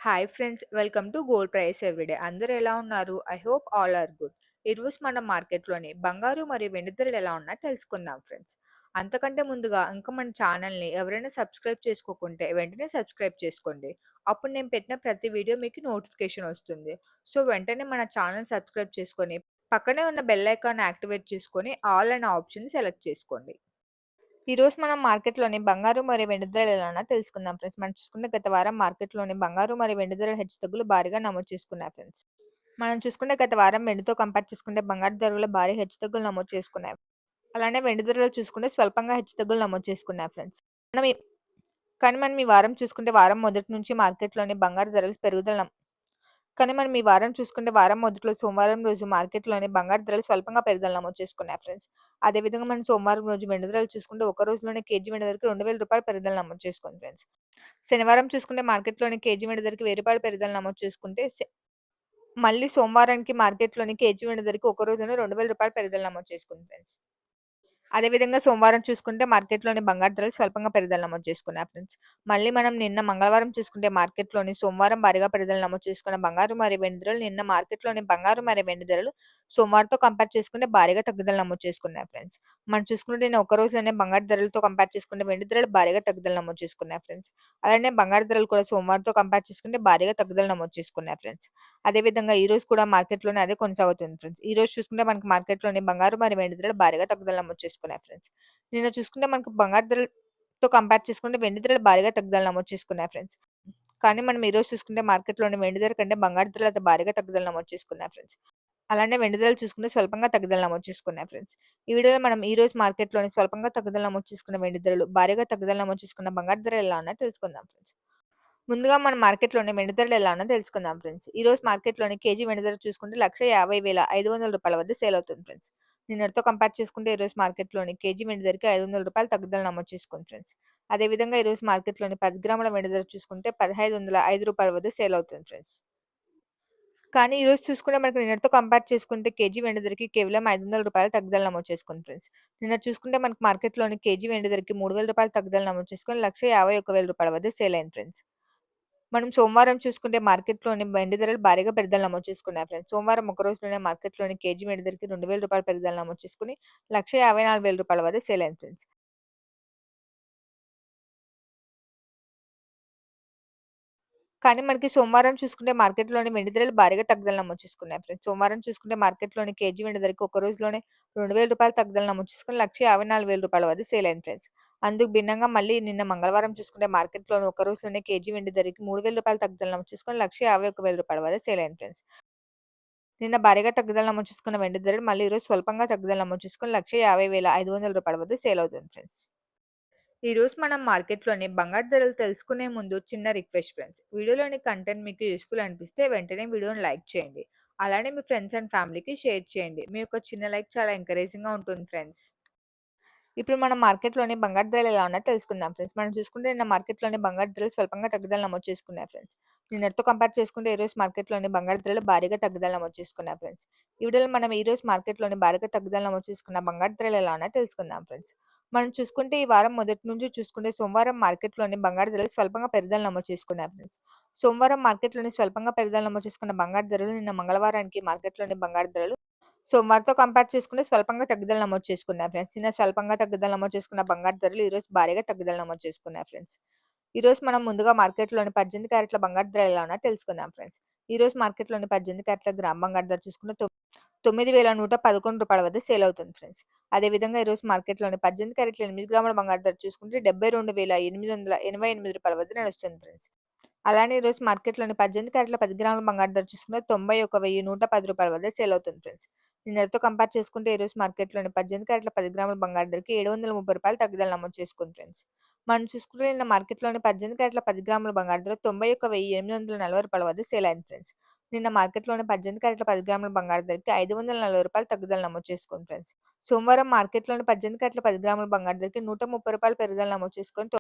Hi friends, welcome to gold price everyday. అందరూ ఎలా ఉన్నారు? I hope all are good. ఈరోజు మన మార్కెట్లోని బంగారు మరియు వెండి ధరలు ఎలా ఉన్నాయో తెలుసుకుందాం ఫ్రెండ్స్. అంతకంటే ముందుగా ఇంకా మన ఛానల్ని ఎవరైనా సబ్స్క్రైబ్ చేసుకోకుంటే వెంటనే సబ్స్క్రైబ్ చేసుకోండి. అప్పుడు నేను పెట్టిన ప్రతి వీడియో మీకు నోటిఫికేషన్ వస్తుంది. సో వెంటనే మన ఛానల్ సబ్స్క్రైబ్ చేసుకొని పక్కనే ఉన్న బెల్ ఐకాన్ యాక్టివేట్ చేసుకొని ఆల్ అనే ఆప్షన్ సెలెక్ట్ చేసుకోండి. ఈరోజు మనం మార్కెట్‌లోని బంగారు మరియు వెండి ధరలు ఎలా ఉన్నాయో తెలుసుకుందాం ఫ్రెండ్స్. మనం చూసుకుంటే గత వారం మార్కెట్‌లోని బంగారు మరియు వెండి ధరలు హెచ్చుతగ్గులు భారీగా నమోదు చేసుకున్నాయి ఫ్రెండ్స్. మనం చూసుకుంటే గత వారం వెండితో కంపేర్ చేసుకుంటే బంగారు ధరలు భారీ హెచ్చుతగ్గులు నమోదు చేసుకున్నాయి. అలానే వెండి ధరలు చూసుకుంటే స్వల్పంగా హెచ్చుతగ్గులు నమోదు చేసుకున్నాయి ఫ్రెండ్స్. మనం ఈ మనం ఈ వారం చూసుకుంటే వారం మొదటి నుంచి మార్కెట్‌లోని బంగారు ధరలు మనం ఈ వారం చూసుకుంటే వారం మొదట్లో సోమవారం రోజు మార్కెట్‌లోని బంగారు ధరలు స్వల్పంగా పెరుగుదల నమోదు చేసుకున్నాయి ఫ్రెండ్స్. అదేవిధంగా మనం సోమవారం రోజు వెండి ధరలు చూసుకుంటే ఒక రోజులోనే కేజీ వెండి ధరకి రూ. 2000 పెరుగుదల నమోదు చేసుకుంది ఫ్రెండ్స్. శనివారం చూసుకుంటే మార్కెట్‌లోని కేజీ వెండి ధరకి రూ. 1000 పెరుగుదల నమోదు చేసుకుంటే మళ్ళీ సోమవారానికి మార్కెట్‌లోని కేజీ వెండి ధరకి ఒక రోజులోనే రూ. 2000 పెరుగుదల నమోదు చేసుకుంది ఫ్రెండ్స్. అదేవిధంగా సోమవారం చూసుకుంటే మార్కెట్‌లోని బంగారు ధరలు స్వల్పంగా పెరుగుదల నమోదు చేసుకున్నాయి ఫ్రెండ్స్. మళ్ళీ మనం నిన్న మంగళవారం చూసుకుంటే మార్కెట్‌లోని సోమవారం భారీగా పెరుగుదల నమోదు చేసుకున్న బంగారు మరియు వెండి ధరలు నిన్న మార్కెట్‌లోని బంగారు మరియు వెండి ధరలు సోమవారంతో కంపేర్ చేసుకుంటే భారీగా తగ్గుదల నమోదు చేసుకున్నాయి ఫ్రెండ్స్. మనం చూసుకుంటే నిన్న ఒక రోజులోనే బంగారు ధరలతో కంపేర్ చేసుకుంటే వెండి ధరలు భారీగా తగ్గుదల నమోదు చేసుకున్నాయి ఫ్రెండ్స్. అలానే బంగారు ధరలు కూడా సోమవారంతో కంపేర్ చేసుకుంటే భారీగా తగ్గుదల నమోదు చేసుకున్నాయి ఫ్రెండ్స్. అదేవిధంగా ఈ రోజు కూడా మార్కెట్‌లోనే అదే కొనసాగుతుంది ఫ్రెండ్స్. ఈ రోజు చూసుకుంటే మనకి మార్కెట్‌లోని బంగారు మరియు వెండి ధరలు భారీగా తగ్గుదల నమోదు చేసుకున్నాయి ఫ్రెండ్స్. నిన్న చూసుకుంటే మనకు బంగారు ధరలతో కంపేర్ చేసుకుంటే వెండి ధరలు భారీగా తగ్గుదల నమోదు చేసుకున్నాయి ఫ్రెండ్స్. కానీ మనం ఈరోజు చూసుకుంటే మార్కెట్‌లోని వెండి ధర కంటే బంగారు ధరలు అయితే భారీగా తగ్గుదల నమోదు చేసుకున్నాయి ఫ్రెండ్స్. అలానే వెండి ధరలు చూసుకుంటే స్వల్పంగా తగ్గుదల నమోదు చేసుకున్నాయి ఫ్రెండ్స్. ఈ వీడియోలో మనం ఈ రోజు మార్కెట్‌లోని స్వల్పంగా తగ్గుదల నమోదు చేసుకున్న వెండి ధరలు, భారీగా తగ్గుదల నమోదు చేసుకున్న బంగారు ధరలు ఎలా ఉన్నాయో తెలుసుకుందాం ఫ్రెండ్స్. ముందుగా మనం మార్కెట్‌లోని వెండి ధరలు ఎలా ఉన్నాయో తెలుసుకుందాం ఫ్రెండ్స్. ఈ రోజు మార్కెట్‌లోని కేజీ వెండి ధర చూసుకుంటే రూ. 1,50,500 వద్ద సేల్ అవుతుంది ఫ్రెండ్స్. నిన్నటితో కంపేర్ చేసుకుంటే ఈ రోజు మార్కెట్‌లోని కేజీ వెండి ధరకి రూ. 500 తగ్గుదల నమోదు చేసుకుంది ఫ్రెండ్స్. అదేవిధంగా ఈ రోజు మార్కెట్‌లోని 10 గ్రాముల వెండి ధర చూసుకుంటే రూ. 1,505 వద్ద సేల్ అవుతుంది ఫ్రెండ్స్. కానీ ఈ రోజు చూసుకుంటే మనకు నిన్నటితో కంపేర్ చేసుకుంటే కేజీ వెండి ధరకి కేవలం రూ. 500 తగ్గుదల నమోదు చేసుకుంది ఫ్రెండ్స్. నిన్న చూసుకుంటే మనకు మార్కెట్‌లోని కేజీ వెండి ధరకి రూ. 3,000 తగ్గుదల నమోదు చేసుకొని రూ. 1,51,000 వద్ద సేల్ అయింది ఫ్రెండ్స్. మనం సోమవారం చూసుకుంటే మార్కెట్‌లోని వెండి ధరలు భారీగా పెరుగుదల నమోదు చేసుకున్నాయి ఫ్రెండ్స్. సోమవారం ఒక రోజులోనే మార్కెట్‌లోని కేజీ వెండి ధరకి రూ. 2,000 పెరుగుదల నమోదు చేసుకొని రూ. 1,54,000 వద్ద సేల్ అయింది ఫ్రెండ్స్. కానీ మనకి సోమవారం చూసుకుంటే మార్కెట్‌లోని వెండి ధరలు భారీగా తగ్గుదల నమోదు చేసుకున్నాయి ఫ్రెండ్స్. సోమవారం చూసుకుంటే మార్కెట్‌లోని కేజీ వెండి ధరకి ఒక రోజులోనే రూ. 2,000 తగ్గుదల నమోదు చేసుకొని రూ. 1,54,000 వద్ద సేల్ అయింది ఫ్రెండ్స్. అందుకు భిన్నంగా మళ్ళీ నిన్న మంగళవారం చూసుకుంటే మార్కెట్‌లోని ఒక రోజులోనే కేజీ వెండి ధరకి రూ. 3,000 తగ్గుదల నమోదు చేసుకొని రూ. 1,51,000 వద్ద సేల్ అయింది ఫ్రెండ్స్. నిన్న భారీగా తగ్గుదల నమోదు చేసుకున్న వెండి ధరలు మళ్ళీ ఈరోజు స్వల్పంగా తగ్గుదల నమోదు చేసుకొని రూ. 1,50,500 వద్ద సేల్ అవుతుంది ఫ్రెండ్స్. ఈరోజు మనం మార్కెట్‌లోని బంగారు ధరలు తెలుసుకునే ముందు చిన్న రిక్వెస్ట్ ఫ్రెండ్స్. వీడియోలోని కంటెంట్ మీకు యూజ్‌ఫుల్ అనిపిస్తే వెంటనే వీడియోని లైక్ చేయండి. అలానే మీ ఫ్రెండ్స్ అండ్ ఫ్యామిలీకి షేర్ చేయండి. మీ యొక్క చిన్న లైక్ చాలా ఎంకరేజింగ్‌గా ఉంటుంది ఫ్రెండ్స్. ఇప్పుడు మనం మార్కెట్‌లోని బంగారు ధరలు ఎలా ఉన్నాయో తెలుసుకుందాం ఫ్రెండ్స్. మనం చూసుకుంటే నిన్న మార్కెట్‌లోని బంగారు ధరలు స్వల్పంగా తగ్గుదల నమోదు చేసుకున్నాయి ఫ్రెండ్స్. నిన్నటితో కంపేర్ చేసుకుంటే ఈరోజు మార్కెట్‌లోని బంగారు ధరలు భారీగా తగ్గుదల నమోదు చేసుకున్నాయి ఫ్రెండ్స్. ఈ వీడియోలో మనం ఈరోజు మార్కెట్‌లోని భారీగా తగ్గుదల నమోదు చేసుకున్న బంగారు ధరలు ఎలా ఉన్నాయో తెలుసుకుందాం ఫ్రెండ్స్. మనం చూసుకుంటే ఈ వారం మొదటి నుంచి చూసుకుంటే సోమవారం మార్కెట్‌లోని బంగారు ధరలు స్వల్పంగా పెరుగుదల నమోదు చేసుకున్నాయి ఫ్రెండ్స్. సోమవారం మార్కెట్‌లోని స్వల్పంగా పెరుగుదల నమోదు చేసుకున్న బంగారు ధరలు నిన్న మంగళవారానికి మార్కెట్‌లోని బంగారు ధరలు సోమవారంతో కంపేర్ చేసుకుంటే స్వల్పంగా తగ్గుదల నమోదు చేసుకున్నాయి ఫ్రెండ్స్. నిన్న స్వల్పంగా తగ్గుదల నమోదు చేసుకున్న బంగారు ధరలు ఈరోజు భారీగా తగ్గుదల నమోదు చేసుకున్నాయి ఫ్రెండ్స్. ఈరోజు మనం ముందుగా మార్కెట్‌లోని 18 క్యారెట్ల బంగారు ధర ఎలా ఉన్నాయో తెలుసుకుందాం ఫ్రెండ్స్. ఈరోజు మార్కెట్‌లోని 18 క్యారెట్ల గ్రామ్ బంగారు ధర చూసుకుంటే రూ. 9,111 వద్ద సేల్ అవుతుంది ఫ్రెండ్స్. అదేవిధంగా ఈరోజు మార్కెట్‌లోని 18 క్యారెట్ల 8 గ్రాముల బంగారు ధర చూసుకుంటే రూ. 72,888 వద్ద నడుస్తుంది ఫ్రెండ్స్. అలానే ఈరోజు మార్కెట్‌లోని 18 క్యారెట్ల 10 గ్రాముల బంగారు ధర చూసుకుంటే రూ. 91,110 వద్ద సేల్ అవుతుంది ఫ్రెండ్స్. నిన్నటితో కంపేర్ చేసుకుంటే ఈరోజు మార్కెట్‌లోని 18 క్యారెట్ల 10 గ్రాముల బంగారు ధరకి రూ. 730 తగ్గుదల నమోదు చేసుకుంది ఫ్రెండ్స్. మనం చూసుకుంటే నిన్న మార్కెట్‌లోని 18 క్యారెట్ల 10 గ్రాముల బంగారు ధర రూ. 91,840 వద్ద సేల్ అయింది ఫ్రెండ్స్. నిన్న మార్కెట్‌లోని 18 క్యారెట్ల 10 గ్రాముల బంగారు ధరకి రూ. 540 తగ్గుదల నమోదు చేసుకుంది ఫ్రెండ్స్. సోమవారం మార్కెట్‌లోని 18 క్యారెట్ల 10 గ్రాముల బంగారు ధరకి రూ. 130 పెరుగుదల నమోదు చేసుకొని రూ.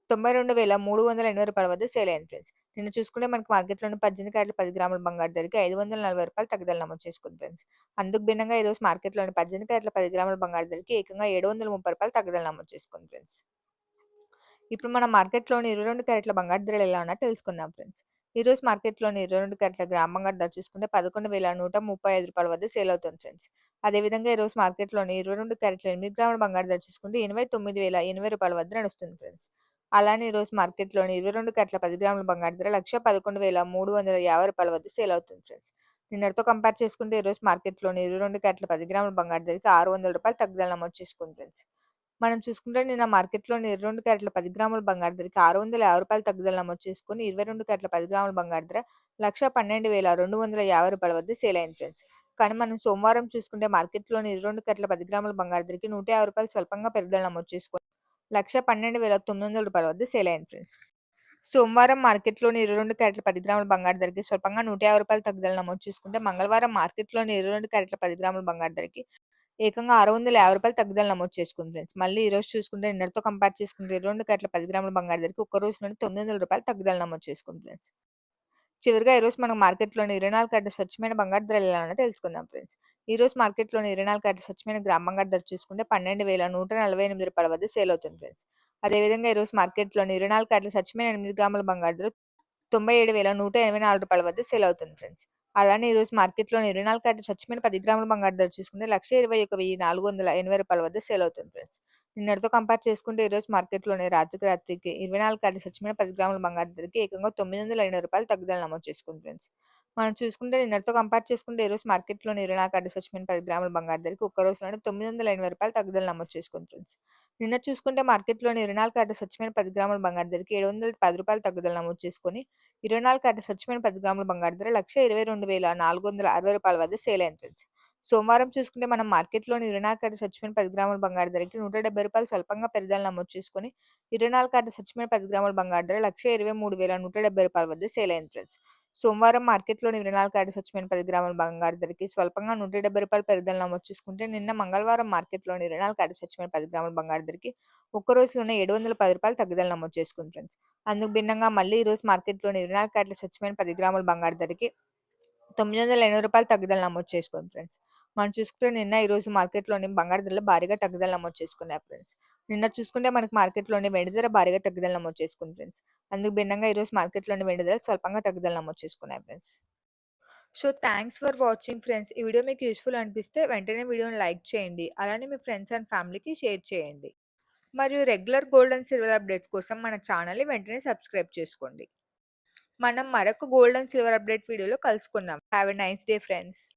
92,380 వద్ద సేల్ అయింది ఫ్రెండ్స్. నిన్న చూసుకుంటే మనకి మార్కెట్‌లోని 18 క్యారెట్ల 10 గ్రాముల బంగారు ధరకి రూ. 540 తగ్గుదల నమోదు చేసుకుంది ఫ్రెండ్స్. అందుకు భిన్నంగా ఈరోజు మార్కెట్‌లోని 18 క్యారెట్ల 10 గ్రాముల బంగారు ధరకి ఏకంగా రూ. 730 తగ్గుదల నమోదు చేసుకుంది ఫ్రెండ్స్. ఇప్పుడు మనం మార్కెట్‌లోని 22 క్యారెట్ల బంగారు ధరలు ఎలా ఉన్నాయో తెలుసుకుందాం ఫ్రెండ్స్. ఈరోజు మార్కెట్‌లోని 22 క్యారెట్ల గ్రామ్ బంగారం ధర చూసుకుంటే రూ. 11,135 వద్ద సేల్ అవుతుంది ఫ్రెండ్స్. అదేవిధంగా ఈరోజు మార్కెట్‌లోని 22 క్యారెట్ల 8 గ్రాముల బంగారు ధర చూసుకుంటే రూ. 89,080 వద్ద నడుస్తుంది ఫ్రెండ్స్. అలానే ఈరోజు మార్కెట్‌లోని 22 క్యారెట్ల 10 గ్రాముల బంగారు ధర రూ. 1,11,350 వద్ద సేల్ అవుతుంది ఫ్రెండ్స్. నిన్నటితో కంపేర్ చేసుకుంటే ఈరోజు మార్కెట్‌లోని 22 క్యారెట్ల 10 గ్రాముల బంగారు ధరకి రూ. 600 తగ్గుదల నమోదు చేసుకుంది ఫ్రెండ్స్. మనం చూసుకుంటే నిన్న మార్కెట్‌లోని 22 క్యారెట్ల 10 గ్రాముల బంగారు ధరకి రూ. 650 తగ్గుదల నమోదు చేసుకొని 22 క్యారెట్ల 10 గ్రాముల బంగారు ధర రూ. 1,12,250 వద్ద సేల్ అయింది ఫ్రెండ్స్. కానీ మనం సోమవారం చూసుకుంటే మార్కెట్‌లోని 22 క్యారెట్ల 10 గ్రాముల బంగారు ధరకి రూ. 150 స్వల్పంగా పెరుగుదల నమోదు చేసుకొని రూ. 1,12,900 వద్ద సేల్ అయింది ఫ్రెండ్స్. సోమవారం మార్కెట్‌లోని 22 క్యారెట్ల 10 గ్రాముల బంగారు ధరకి స్వల్పంగా రూ. 150 తగ్గుదల నమోదు చేసుకుంటే మంగళవారం మార్కెట్‌లోని 22 క్యారెట్ల 10 గ్రాముల బంగారు ధరకి ఏకంగా రూ. 650 తగ్గుదల నమోదు చేసుకుంది ఫ్రెండ్స్. మళ్ళీ ఈరోజు చూసుకుంటే నిన్నటితో కంపేర్ చేసుకుంటే 22 క్యారెట్ల 10 గ్రాముల బంగారు ధరకి ఒక్క రోజులోనే రూ. 900 తగ్గుదల నమోదు చేసుకుంది ఫ్రెండ్స్. చివరిగా ఈరోజు మనం మార్కెట్‌లోని 24 క్యారెట్ల స్వచ్ఛమైన బంగారు ధరలు ఎలా ఉన్నాయో తెలుసుకుందాం ఫ్రెండ్స్. ఈరోజు మార్కెట్‌లోని 24 క్యారెట్ల స్వచ్ఛమైన గ్రామ్ బంగారు ధర చూసుకుంటే రూ. 12,148 వద్ద సేల్ అవుతుంది ఫ్రెండ్స్. అదేవిధంగా ఈరోజు మార్కెట్‌లోని 24 క్యారెట్ల స్వచ్ఛమైన 8 గ్రాముల బంగారు ధర రూ. 97,184 వద్ద సేల్ అవుతుంది ఫ్రెండ్స్. అలానే ఈరోజు మార్కెట్‌లోని 24 క్యారెట్ల స్వచ్ఛమైన 10 గ్రాముల బంగారు ధర చూసుకుంటే రూ. 1,21,480 వద్ద సేల్ అవుతుంది ఫ్రెండ్స్. నిన్నటితో కంపేర్ చేసుకుంటే ఈరోజు మార్కెట్‌లోని రాత్రికి రాత్రికి 24 క్యారెట్ల స్వచ్ఛమైన 10 గ్రాముల బంగారు ధరకి ఏకంగా రూ. 980 తగ్గుదల నమోదు చేసుకుంది ఫ్రెండ్స్. మనం చూసుకుంటే నిన్నటితో కంపేర్ చేసుకుంటే ఈరోజు మార్కెట్‌లోని 24 క్యారెట్ల స్వచ్ఛమైన 10 గ్రాముల బంగారు ధరకి ఒక్క రోజులోనే రూ. 980 తగ్గుదల నమోదు చేసుకుంది ఫ్రెండ్స్. నిన్న చూసుకుంటే మార్కెట్‌లోని 24 క్యారెట్ల స్వచ్ఛమైన 10 గ్రాముల బంగారు ధరకి రూ. 710 తగ్గుదల నమోదు చేసుకొని 24 క్యారెట్ల స్వచ్ఛమైన 10 గ్రాముల బంగారు ధర రూ. 1,22,460 వద్ద సేల్ అయింది ఫ్రెండ్స్. సోమవారం చూసుకుంటే మనం మార్కెట్‌లోని 24 క్యారెట్ల స్వచ్ఛమైన 10 గ్రాముల బంగారు ధరకి రూ. 170 స్వల్పంగా పెరుగుదల నమోదు చేసుకొని 24 క్యారెట్ల స్వచ్ఛమైన 10 గ్రాముల బంగారు ధర రూ. 1,23,170 వద్ద సేల్ అయింది ఫ్రెండ్స్. సోమవారం మార్కెట్‌లోని 24 క్యారెట్ల స్వచ్ఛమైన 10 గ్రాముల బంగారు ధరకి స్వల్పంగా రూ. 170 పెరుగుదల నమోదు చేసుకుంటే నిన్న మంగళవారం మార్కెట్‌లోని 24 క్యారెట్ల స్వచ్ఛమైన 10 గ్రాముల బంగారు ధరకి ఒక్క రోజులోనే రూ. 710 తగ్గుదల నమోదు చేసుకుంది ఫ్రెండ్స్. అందుకు భిన్నంగా మళ్ళీ ఈరోజు మార్కెట్‌లోని 24 క్యారెట్ల స్వచ్ఛమైన 10 గ్రాముల బంగారు ధరకి రూ. 980 తగ్గుదల నమోదు చేసుకుంది ఫ్రెండ్స్. మనం చూసుకుంటే నిన్న ఈరోజు మార్కెట్‌లోని బంగారు ధరలు భారీగా తగ్గుదల నమోదు చేసుకున్నాయి ఫ్రెండ్స్. నిన్న చూసుకుంటే మనకి మార్కెట్‌లోని వెండి ధర భారీగా తగ్గుదల నమోదు చేసుకుంది ఫ్రెండ్స్. అందుకు భిన్నంగా ఈరోజు మార్కెట్‌లోని వెండి ధరలు స్వల్పంగా తగ్గుదల నమోదు చేసుకున్నాయి friends. So, thanks for watching friends. ఈ వీడియో మీకు యూజ్‌ఫుల్ అనిపిస్తే వెంటనే వీడియోని లైక్ చేయండి. అలానే మీ ఫ్రెండ్స్ అండ్ ఫ్యామిలీకి షేర్ చేయండి. మరియు regular gold and silver updates కోసం మన ఛానెల్‌ని వెంటనే సబ్స్క్రైబ్ చేసుకోండి. మనం మరొక గోల్డ్ అండ్ సిల్వర్ అప్డేట్ వీడియోలో కలుసుకుందాం. Have a nice day friends.